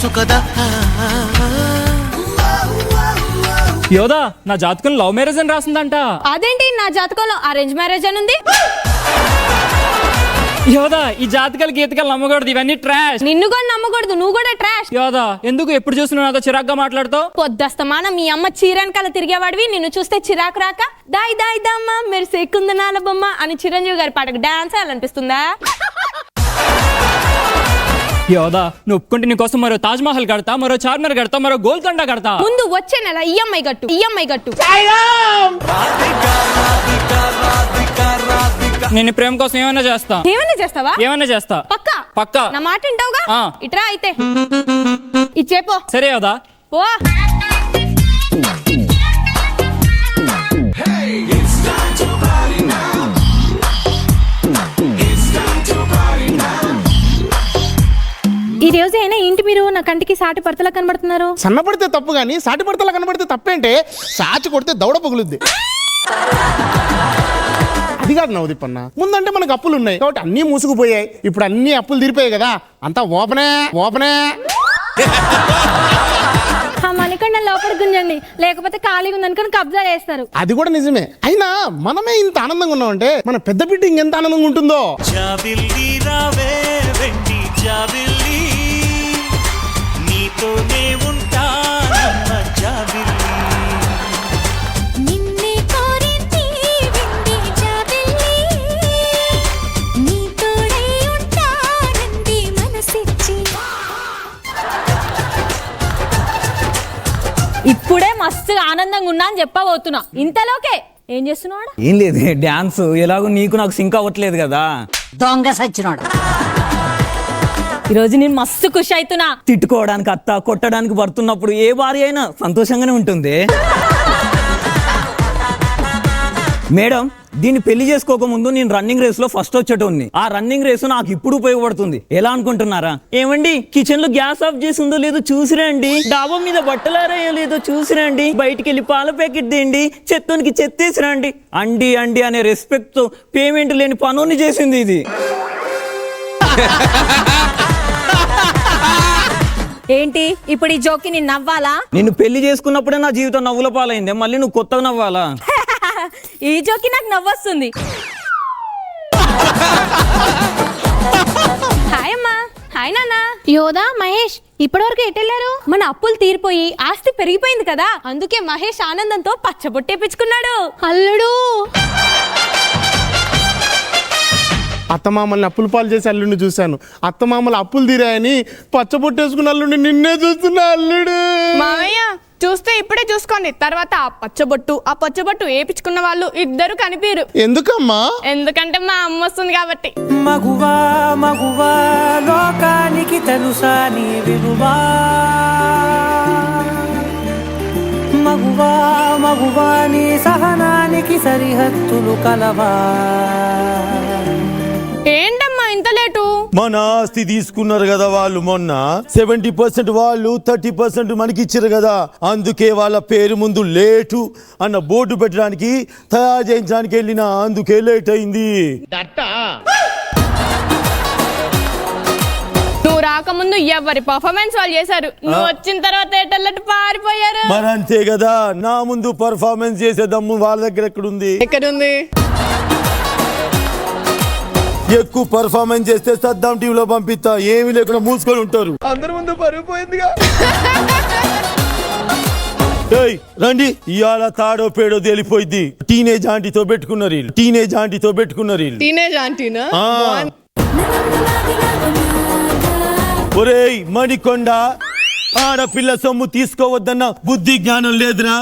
తెలుసు కదా. యోదా, నా జాతకం లవ్ మ్యారేజ్ అని రాసిందంట. అదేంటి, నా జాతకంలో అరేంజ్ మ్యారేజ్ అని ఉంది. యోదా, ఈ జాతకాలు గీతకాలు నమ్మకూడదు, ఇవన్నీ ట్రాష్. నిన్ను కూడా నమ్మకూడదు, నువ్వు కూడా ట్రాష్. యోదా, ఎందుకు ఎప్పుడు చూసినా నాతో చిరాగ్గా మాట్లాడుతావు? పొద్దస్తమాన మీ అమ్మ చీరనకాల తిరిగేవాడివి, నిన్ను చూస్తే చిరాకు రాక దాయి దాయి దమ్మ మీరు సెక్కుందనాల బొమ్మ అని చిరంజీవి గారి పాటకు డాన్స్ అనిపిస్తుందా? యోదా, నువ్వు ఒప్పుకుంటే నీకోసం మరో తాజ్ మహల్ కడతా, మరో చార్మినార్ కడతా, మరో గోల్కొండ కడతా. ముందు వచ్చే నెల ఈఎంఐ గట్టు. నేను ప్రేమ కోసం ఏమైనా చేస్తా. ఏమైనా చేస్తావా? ఏమైనా చేస్తా. పక్కా నా మాట వింటావుగా? ఇట్రా అయితే ఇచ్చేపో. సరే యోదా. ఓ ఈ రోజు అయినా ఏంటి మీరు నా కంటికి సాటి పడతలా కనబడుతున్నారు? సన్నపడితే తప్పు గానీ సాటి పడతలా కనబడితే తప్పేంటే? సాచి కొడితే దౌడ పగులుద్ది. అది కాదు నవదీపన్న, ముందంటే మనకు అప్పులు ఉన్నాయి కాబట్టి అన్నీ మూసుకుపోయాయి. ఇప్పుడు అన్ని అప్పులు తీరిపోయాయి కదా, అంతా ఓపెనే. మణికండ లోపలికి గుంజండి, లేకపోతే ఖాళీగా ఉందనుకొని కబ్జా చేస్తారు. అది కూడా నిజమే. అయినా మనమే ఇంత ఆనందంగా ఉన్నామంటే మన పెద్ద బిడ్డ ఇంకెంత ఆనందంగా ఉంటుందో. జాబిల్లి రావే వెండి జాబిల్లి, నీతోనే ఉంటానమ్మ జాబిల్లి. నిన్నే కోరింది వెండి జాబిల్లి, నీ తోడై ఉంటానంది మనసిచ్చి. ఇప్పుడే మస్తు ఆనందంగా ఉన్నా అని చెప్పబోతున్నా, ఇంతలోకే ఏం చేస్తున్నాడు? ఏం లేదు, డాన్స్ ఎలాగో నీకు నాకు సింక్ అవ్వట్లేదు కదా. దొంగ సచ్చినోడు. ఈరోజు నేను మస్తు ఖుషి అవుతున్నా. తిట్టుకోవడానికి అత్త, కొట్టడానికి పడుతున్నప్పుడు ఏ భార్య అయినా సంతోషంగానే ఉంటుంది. మేడం, దీన్ని పెళ్లి చేసుకోక ముందు నేను రన్నింగ్ రేస్ లో ఫస్ట్ వచ్చేటోన్ని. ఆ రన్నింగ్ రేసు నాకు ఇప్పుడు ఉపయోగపడుతుంది. ఎలా అనుకుంటున్నారా? ఏమండి, కిచెన్ లో గ్యాస్ ఆఫ్ చేసి ఉందో లేదో చూసిరండి, డాబా మీద బట్టలారేయో లేదో చూసిరండి, బయటికి వెళ్ళి పాల ప్యాకెట్ తేండి, చెత్తోనికి చెత్తేసిరండి. అండి అండి అనే రెస్పెక్ట్ తో పేమెంట్ లేని పనుని చేసింది ఇది. ఏంటి ఇప్పుడు ఈ జోకి నేను నవ్వాలా? నిన్ను పెళ్లి చేసుకున్నప్పుడే నా జీవితం నవ్వుల పాలైంది, మళ్ళీ నువ్వు కొత్తగా నవ్వాలా? ఈ జోకి నాకు నవ్వొస్తుంది. హాయ్ అమ్మా. హాయ్ నాన్న. యోదా, మహేష్ ఇప్పటివరకు ఎటెళ్ళారు? మన అప్పులు తీరిపోయి ఆస్తి పెరిగిపోయింది కదా, అందుకే మహేష్ ఆనందంతో పచ్చబొట్టేపించుకున్నాడు. అల్లుడు అత్తమామల్ని అప్పులు పాలు చేసి అల్లుడిని చూశాను. అత్తమామలు అప్పులు తీరాయని పచ్చబొట్టేసుకున్న అల్లుడిని నిన్నే చూస్తున్నా. అల్లుడు మామయ్య చూస్తే ఇప్పుడే చూసుకోండి, తర్వాత ఆ పచ్చబొట్టు వేపించుకున్న వాళ్ళు ఇద్దరు కనిపిరు. ఎందుకమ్మా? ఎందుకంటే మా అమ్మ వస్తుంది కాబట్టి. మగువా మగువా లోకానికి తెలుసా నీ విలువా, మగువా మగువా నీ సహనానికి సరిహద్దులు కలవా. ఏంటమ్మా ఇంత లేటు? మన ఆస్తి తీసుకున్నారు కదా వాళ్ళు, మొన్న 70% వాళ్ళు 30% మనకి ఇచ్చారు కదా, అందుకే వాళ్ళ పేరు ముందు లేటు అన్న బోర్డు పెట్టడానికి తయారు చేయించడానికి వెళ్ళిన, అందుకే లేట్ అయింది. నువ్వు రాకముందు ఎవరి పర్ఫార్మెన్స్ వాళ్ళు చేశారు, నువ్వు వచ్చిన తర్వాత ఎటల్లట్టు పారిపోయారు. మరి అంతే కదా, నా ముందు పర్ఫార్మెన్స్ చేసే దమ్ము వాళ్ళ దగ్గర ఎక్కడుంది? ఎక్కడుంది? ఎక్కువ పర్ఫార్మెన్స్ చేస్తే సద్దాం టీవీలో పంపిస్తా, ఏమి లేకుండా మూసుకొని ఉంటారు. అందరి ముందు పరిగిపోయిందిగా. రండి, ఇవాళ తాడో పేడో తేలిపోయింది. టీనేజ్ ఆంటీతో పెట్టుకున్నారు వీళ్ళు. టీనేజ్ ఆంటీనా? ఒరేయ్ మణికొండ, ఆడపిల్ల సొమ్ము తీసుకోవద్దన్న బుద్ధి జ్ఞానం లేదురా?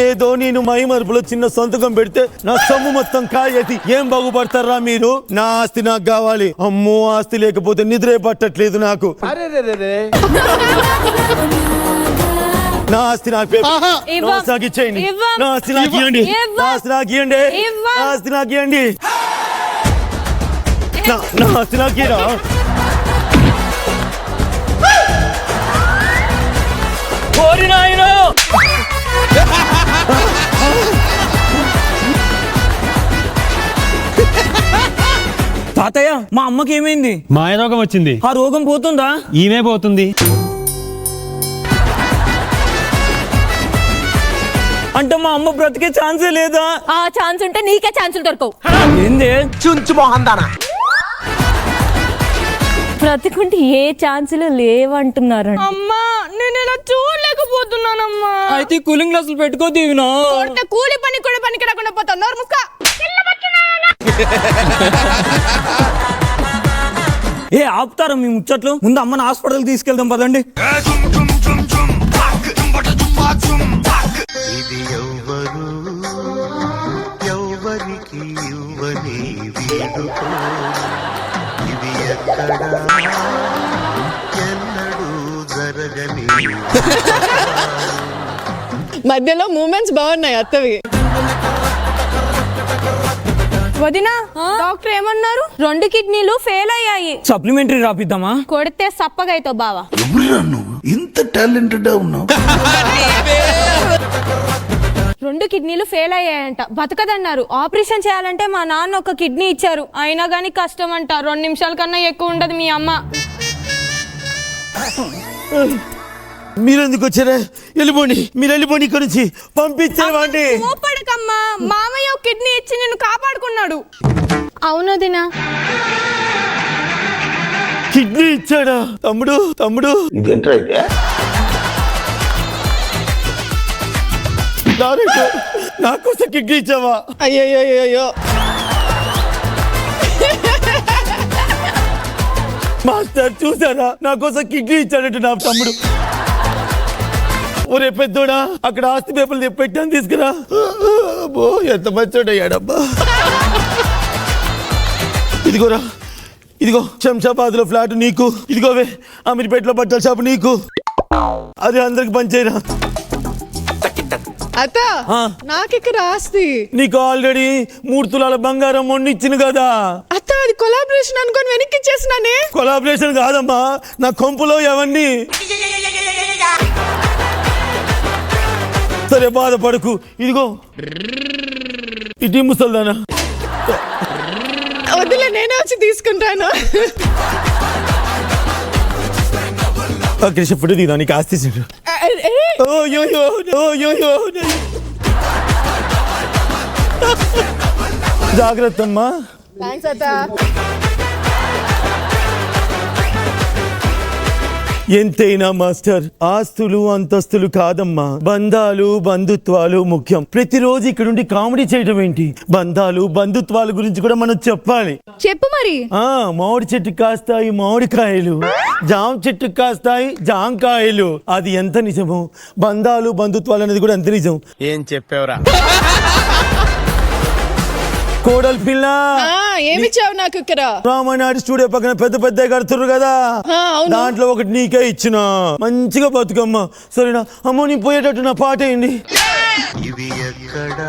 ఏదో నేను మై మరుపులో చిన్న సొంతకం పెడితే నా సొమ్ము మొత్తం కాయేసి ఏం బాగుపడతారా మీరు? నా ఆస్తి నాకు కావాలి. అమ్మో, ఆస్తి లేకపోతే నిద్రే పట్టట్లేదు నాకు. నా ఆస్తి నాకు ఇచ్చేయండి. నా ఆస్తి నాకు ఇవ్వండి. నా ఆస్తి నాకు ఇవ్వండి. నా ఆస్తి నాకు ఇవ్వండి. నా ఆస్తి నాకు ఇరా. తాతయ్య మా అమ్మకి ఏమైంది? మాయ రోగం వచ్చింది. ఆ రోగం పోతుందా? ఈమె పోతుంది. అంటే మా అమ్మ బ్రతికే ఛాన్సే లేదా? ఆ ఛాన్స్ ఉంటే నీకే ఛాన్సులు దొరకవు. ఏంది? బ్రతికుంటే ఏ ఛాన్సులు లేవంటున్నారు. అమ్మా నేను ఇలా చూడలేకపోతున్నానమ్మా. అయితే కూలింగ్ గ్లాసులు పెట్టుకో దీవినా. కొడితే కూలి పని కూడా పనికి రాకుండా పోతావు. నోరు ముక్క. ఏ ఆపుతారా మీ ముచ్చట్లు? ముందు అమ్మని హాస్పిటల్ తీసుకెళ్దాం పదండి. ఇది ఎవ్వరు ఎవ్వరికి ఇవ్వని వేడుకో ఇది ఎక్కడ ఎన్నడూ జరగని మధ్యలో మూమెంట్స్ బాగున్నాయి అత్తవి. వదినా డాక్టర్ ఏమన్నారు? 2 కిడ్నీలు ఫెయిల్ అయ్యాయి. సప్లిమెంటరీ రాపిద్దామా? కొడితే సప్పగైతో బావా. ఇంత టాలెంటెడ్ ఉన్నావు. 2 కిడ్నీలు ఫెయిల్ అయ్యాయంట, బతకదన్నారు. ఆపరేషన్ చేయాలంటే మా నాన్న 1 కిడ్నీ ఇచ్చారు. అయినా గానీ కష్టం అంట. 2 నిమిషాల కన్నా ఎక్కువ ఉండదు మీ అమ్మ. మీరెందుకు వచ్చారా? వెళ్ళిపోండి, మీరు వెళ్ళిపోండి ఇక్కడ నుంచి. పంపించేవాడి. కోపడకమ్మా, మామయ్య కిడ్నీ ఇచ్చి నిన్ను కాపాడుకున్నాడు. అవును దినా. కిడ్నీ ఇచ్చాడా? తమ్ముడు తమ్ముడు నాకోసం కిడ్నీ ఇచ్చావా? అయ్యో మాస్టర్ చూసారా, నా కోసం కిడ్నీ ఇచ్చాడంటే నా తమ్ముడు. ఒరే పెద్దోడా, అక్కడ ఆస్తి పేపర్లు పెట్టాను, తీసుకురా. అబ్బో ఎంత మంచోడయ్యాడబ్బా. ఇదిగోరా, ఇదిగో శంషాబాద్ లో ఫ్లాట్ నీకు, ఇదిగోవే అమీర్పేటలో బట్టల షాపు నీకు. అది అందరికి పంచేరా. అత్త నాకు ఇక్కడ ఆస్తి. నీకు ఆల్రెడీ 3 తులాల బంగారం మొన్నిచ్చింది కదా. అత్త అది కొలాబరేషన్ అనుకొని వెనక్కి ఇచ్చేసినానే. కొలాబరేషన్ కాదమ్మా, నా కొంపులో ఎవరిని. సరే బాధపడకు, ఇదిగో ఇటీ ముసల్దానా. వదిలే, నేనే వచ్చి తీసుకుంటాను. కృష్ణ ఫుడ్ దిగుదా, నీకు ఆస్తి. జాగ్రత్త అమ్మా. థాంక్స్ అత్త. ఎంతైనా మాస్టర్, ఆస్తులు అంతస్తులు కాదమ్మా, బంధాలు బంధుత్వాలు ముఖ్యం. ప్రతిరోజు ఇక్కడ నుండి కామెడీ చేయడం ఏంటి? బంధాలు బంధుత్వాల గురించి కూడా మనం చెప్పాలి. చెప్పు మరి. మామిడి చెట్టు కాస్తాయి మామిడికాయలు, జామ చెట్టు కాస్తాయి జాంకాయలు. అది ఎంత నిజమో, బంధాలు బంధుత్వాలు అనేది కూడా అంత నిజం. ఏం చెప్పావురా? కోడలి పిల్ల, ఏమిచ్చావు నాకు ఇక్కడ? రామానాయుడు స్టూడియో పక్కన పెద్ద పెద్ద కడుతుర్రు కదా, దాంట్లో ఒకటి నీకే ఇచ్చిన. మంచిగా బతుకమ్మ, సరేనా? అమ్మో నీ పోయేటట్టు నా పాట ఏంటి? ఇది ఎక్కడ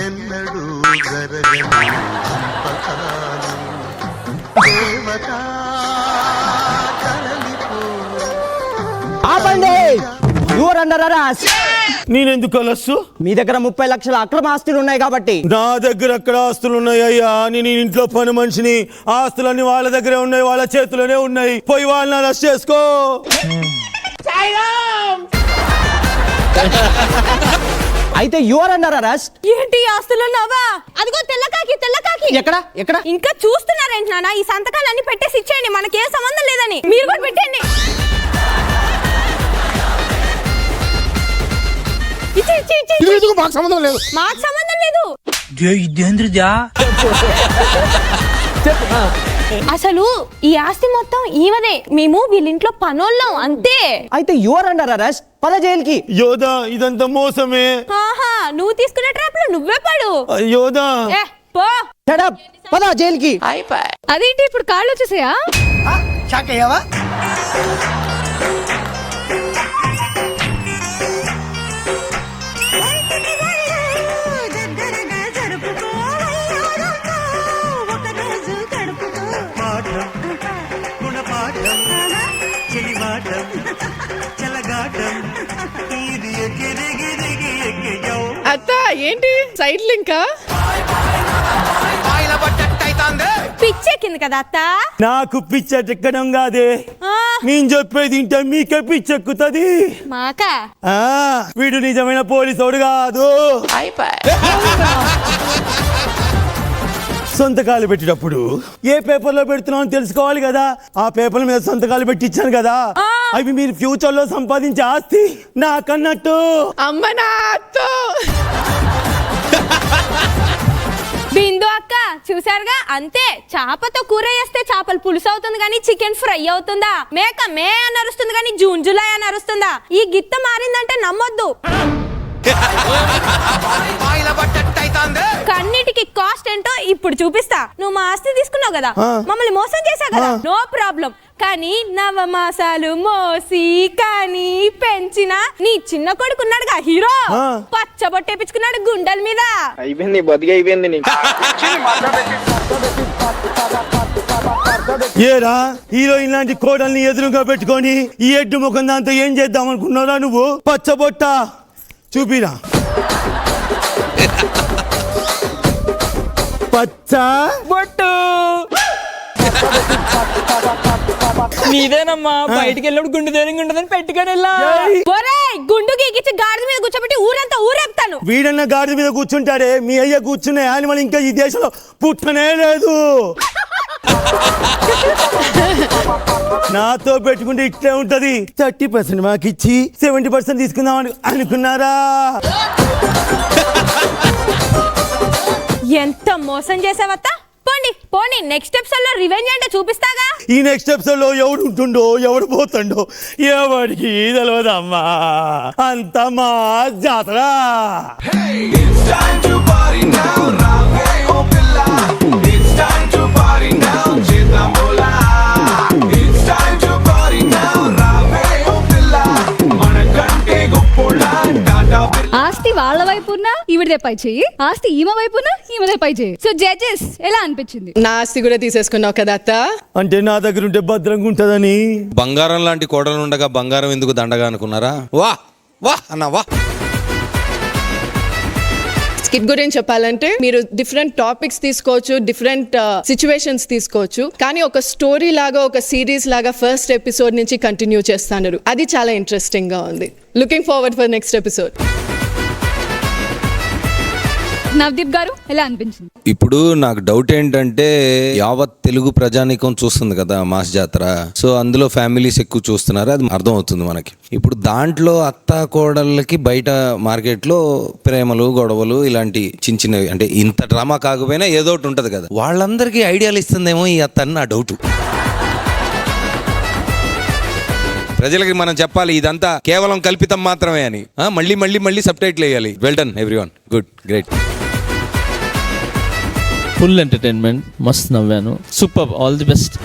ఎన్నడూ జరగని పంపకాలు దేవత కలలిపో. ఆపండి, యువర్ అండర్ అరెస్ట్. నేనెందుకు కలస్సు? మీ దగ్గర 30 లక్షల అక్రమ ఆస్తులు ఉన్నాయి కాబట్టి. నా దగ్గర అక్కడ ఆస్తులు ఉన్నాయి అయ్యా. నేను ఇంట్లో పని మనిషిని, ఆస్తులన్నీ వాళ్ళ దగ్గరే ఉన్నాయి, వాళ్ళ చేతిలోనే ఉన్నాయి. పోయి వాళ్ళని అరెస్ట్ చేసుకో. అయితే యువర్ అండర్ అరెస్ట్. ఏంటి ఆస్తులున్నావా? అదిగో తెల్లకాకి. ఎక్కడ? ఇంకా చూస్తున్నారేంటి నాన్న? ఈ సంతకాలన్నీ పెట్టేసి ఇచ్చేయండి, మనకేం సంబంధం లేదని. మీరు కూడా పెట్టండి. మాకు సంబంధం లేదు. మాకు సంబంధం లేదు. అసలు ఈ ఆస్తి మొత్తం ఈవదే. మేము వీళ్ళింట్లో పనోళ్ళం అంతే. అయితే యువర్ అండర్ అరెస్ట్. పద జైలుకి. యోధా, ఇదంతా మోసమే. ఆహా, నువ్వు తీసుకునే ట్రాప్ లో నువ్వే పడు. యోధా, పో. పద జైలుకి. అదేంటి ఇప్పుడు కాళ్ళు వచ్చేసాయా? షాక్ అయ్యావా? అత్త ఏంటి సైడ్ లింకా? బట్టట్టయితాందే పిచ్చెక్కుతుంది కదా అత్త. నాకు పిచ్చెక్కడం కాదే, నేను చెప్పేది ఇంటే మీకే పిచ్చెక్కుతుంది. మాకా వీడు నిజమైన పోలీసోడు కాదు. సొంతకాలు పెట్టేటప్పుడు ఏ పేపర్లో పెడుతున్నావు అని తెలుసుకోవాలి కదా. ఆ పేపర్ల మీద సొంతకాలు పెట్టించాను కదా, అవి మీరు ఫ్యూచర్ లో సంపాదించే ఆస్తి నాకన్నట్టు. అమ్మ నా అత్తో. బిందు అక్క చూసారుగా, అంతే. చేపతో కూర చేస్తే చేపలు పులుసు అవుతుంది కానీ చికెన్ ఫ్రై అవుతుందా? మేక మే అని అరుస్తుంది కానీ జూన్ జూలై అని అరుస్తుందా? ఈ గిత్త మారిందంటే నమ్మొద్దు. కన్నిటికి కాస్ట్ ఏంటో ఇప్పుడు చూపిస్తా. నువ్వు మా ఆస్తి తీసుకున్నావు కదా, మమ్మల్ని మోసం చేసావు కదా, నో ప్రాబ్లం. కానీ నవమాసాలు మోసి కానీ పెంచిన నీ చిన్న కొడుకున్నాడుగా హీరో, పచ్చబొట్టేపించుకున్నాడు గుండెల మీద. అయిపోయింది బతికి అయిపోయింది. ఏరా హీరోయిన్ లాంటి కోడల్ని ఎదురుగా పెట్టుకొని ఈ ఎడ్డు ముఖం దాంతో ఏం చేద్దాం అనుకున్నారా నువ్వు? పచ్చబొట్ట చూపిరా. పచ్చ బొట్టు నీదేనమ్మా. బయటికి వెళ్ళినప్పుడు గుండు ధైర్యంగా ఉంటుందని పెట్టుకొని వెళ్ళా. గుండు గీకిచ్చి గాడిద మీద కూర్చోబెట్టి ఊరంతా ఊరేపుతాను. వీడన్న గాడిద మీద కూర్చుంటాడే, మీ అయ్య కూర్చునే యానిమల్ ఇంకా ఈ దేశంలో పుట్టనే లేదు. నాతో పెట్టుకుంటే ఇట్లే ఉంటది. 30% మాకు ఇచ్చి 70% తీసుకుందామని అనుకున్నారా? ఎంత మోసం చేసావత్తా. పోండి పోండి, నెక్స్ట్ ఎపిసోడ్ లో రివెంజ్ అంటే చూపిస్తాగా. ఈ నెక్స్ట్ ఎపిసోడ్ లో ఎవడు ఉంటుండో ఎవడు పోతుండో ఎవడికి తెలియదమ్మా. అంత మా జాతర. ఆస్తి వాళ్ళ వైపున్నా ఈవిడే పై చెయ్యి, ఆస్తి ఈమె వైపున్నా ఈమెదే పై చెయ్యి. సో జడ్జెస్ ఎలా అనిపించింది? నా ఆస్తి కూడా తీసేసుకున్నావు కదా అత్త. అంటే నా దగ్గర ఉంటే భద్రంగా ఉంటదని. బంగారం లాంటి కోడలు ఉండగా బంగారం ఎందుకు దండగా అనుకున్నారా? వా వా అన్న వా. స్కిట్ గురించి చెప్పాలంటే మీరు డిఫరెంట్ టాపిక్స్ తీసుకోవచ్చు, డిఫరెంట్ సిచ్యువేషన్స్ తీసుకోవచ్చు, కానీ ఒక స్టోరీ లాగా ఒక సిరీస్ లాగా ఫస్ట్ ఎపిసోడ్ నుంచి కంటిన్యూ చేస్తున్నారు. అది చాలా ఇంట్రెస్టింగ్ గా ఉంది. Looking forward for next episode. Navdeep గారు ఎలా అనిపించింది? ఇప్పుడు నాకు డౌట్ ఏంటంటే యావత్ తెలుగు ప్రజానీకం చూస్తుంది కదా మాస్ జాతర. సో అందులో ఫ్యామిలీస్ ఎక్కువ చూస్తున్నారు, అది అర్థం అవుతుంది మనకి. ఇప్పుడు దాంట్లో అత్త కోడళ్ళకి బయట మార్కెట్లో ప్రేమలు గొడవలు ఇలాంటి చిన్న చిన్నవి, అంటే ఇంత డ్రామా కాకపోయినా ఏదో ఒకటి ఉంటుంది కదా, వాళ్ళందరికీ ఐడియాలు ఇస్తుందేమో ఈ అత్త అని నా డౌట్. ప్రజలకి మనం చెప్పాలి ఇదంతా కేవలం కల్పితం మాత్రమే అని. మళ్ళీ మళ్ళీ మళ్ళీ సబ్ టైటిల్ వేయాలి. Well done everyone, good, great. Full entertainment, మస్త్ నవ్వాను, సూపర్, ఆల్ ది బెస్ట్.